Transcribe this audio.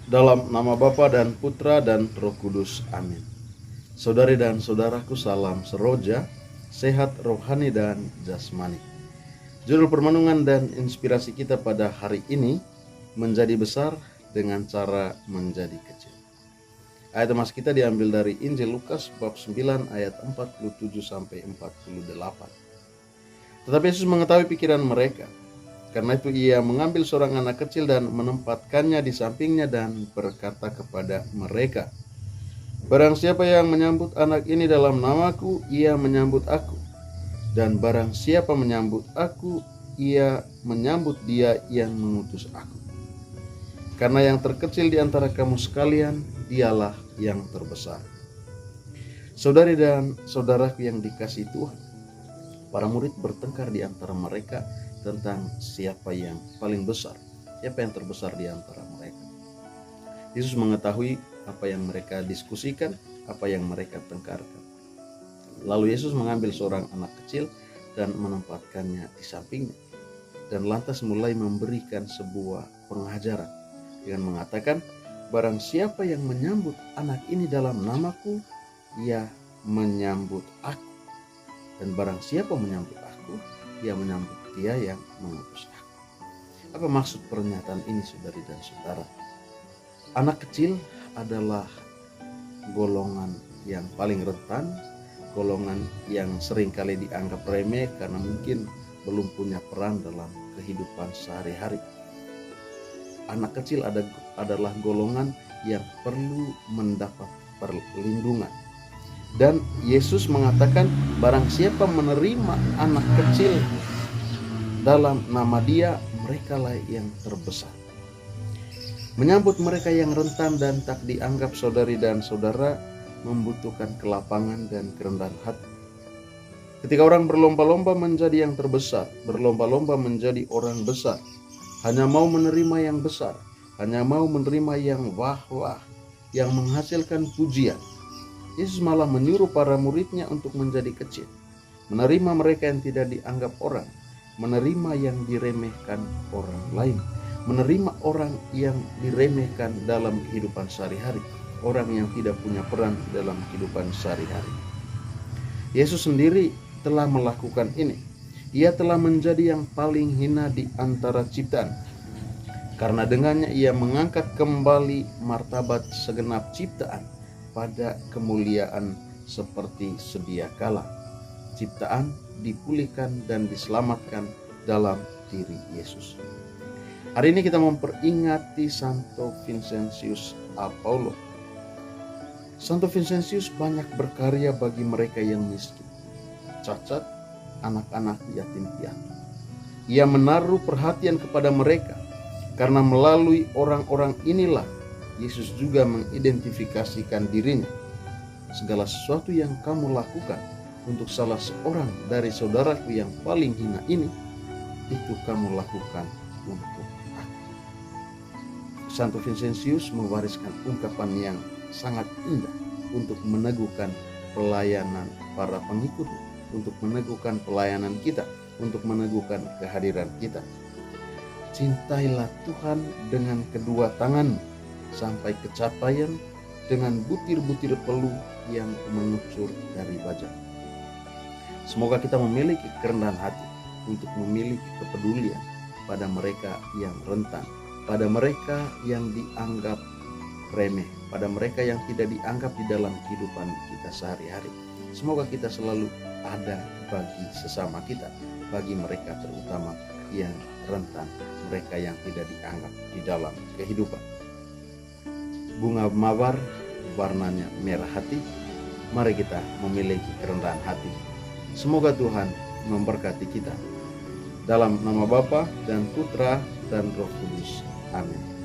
Dalam nama Bapa dan Putra dan Roh Kudus. Amin. Saudari dan saudaraku, salam seroja, sehat rohani dan jasmani. Judul permenungan dan inspirasi kita pada hari ini, menjadi besar dengan cara menjadi kecil. Ayat emas kita diambil dari Injil Lukas bab 9 ayat 47 sampai 48. Tetapi Yesus mengetahui pikiran mereka. Karena itu ia mengambil seorang anak kecil dan menempatkannya di sampingnya dan berkata kepada mereka, "Barang siapa yang menyambut anak ini dalam namaku, ia menyambut aku. Dan barang siapa menyambut aku, ia menyambut dia yang mengutus aku. Karena yang terkecil di antara kamu sekalian, dialah yang terbesar." Saudari dan saudaraku yang dikasihi Tuhan, para murid bertengkar di antara mereka tentang siapa yang paling besar, siapa yang terbesar di antara mereka. Yesus mengetahui apa yang mereka diskusikan, apa yang mereka tengkarkan. Lalu Yesus mengambil seorang anak kecil dan menempatkannya di sampingnya, dan lantas mulai memberikan sebuah pengajaran dengan mengatakan, "Barang siapa yang menyambut anak ini dalam namaku, ia menyambut aku. Dan barang siapa menyambut aku, ia menyambut dia yang mengutus aku." Apa maksud pernyataan ini, saudari dan saudara? Anak kecil adalah golongan yang paling rentan, golongan yang seringkali dianggap remeh karena mungkin belum punya peran dalam kehidupan sehari-hari. Anak kecil adalah golongan yang perlu mendapat perlindungan. Dan Yesus mengatakan, barang siapa menerima anak kecil dalam nama dia, merekalah yang terbesar. Menyambut mereka yang rentan dan tak dianggap saudari dan saudara membutuhkan kelapangan dan kerendahan hati. Ketika orang berlomba-lomba menjadi yang terbesar, berlomba-lomba menjadi orang besar, hanya mau menerima yang besar, hanya mau menerima yang wah-wah, yang menghasilkan pujian, Yesus malah menyuruh para muridnya untuk menjadi kecil, menerima mereka yang tidak dianggap orang, menerima yang diremehkan orang lain, menerima orang yang diremehkan dalam kehidupan sehari-hari, orang yang tidak punya peran dalam kehidupan sehari-hari. Yesus sendiri telah melakukan ini. Ia telah menjadi yang paling hina di antara ciptaan, karena dengannya ia mengangkat kembali martabat segenap ciptaan pada kemuliaan seperti sedia kala. Ciptaan dipulihkan dan diselamatkan dalam diri Yesus. Hari ini kita memperingati Santo Vincentius a Paulo. Santo Vincentius banyak berkarya bagi mereka yang miskin, cacat, anak-anak yatim piatu. Ia menaruh perhatian kepada mereka, karena melalui orang-orang inilah Yesus juga mengidentifikasikan dirinya. Segala sesuatu yang kamu lakukan untuk salah seorang dari saudaraku yang paling hina ini, itu kamu lakukan untuk aku. Santo Vincentius mewariskan ungkapan yang sangat indah untuk meneguhkan pelayanan para pengikutnya, untuk meneguhkan pelayanan kita, untuk meneguhkan kehadiran kita. Cintailah Tuhan dengan kedua tanganmu, sampai kecapaian dengan butir-butir peluh yang mengucur dari wajah. Semoga kita memiliki kerendahan hati untuk memiliki kepedulian pada mereka yang rentan, pada mereka yang dianggap remeh, pada mereka yang tidak dianggap di dalam kehidupan kita sehari-hari. Semoga kita selalu ada bagi sesama kita, bagi mereka terutama yang rentan, mereka yang tidak dianggap di dalam kehidupan. Bunga mawar warnanya merah hati, mari kita memiliki kerendahan hati. Semoga Tuhan memberkati kita. Dalam nama Bapa dan Putra dan Roh Kudus. Amin.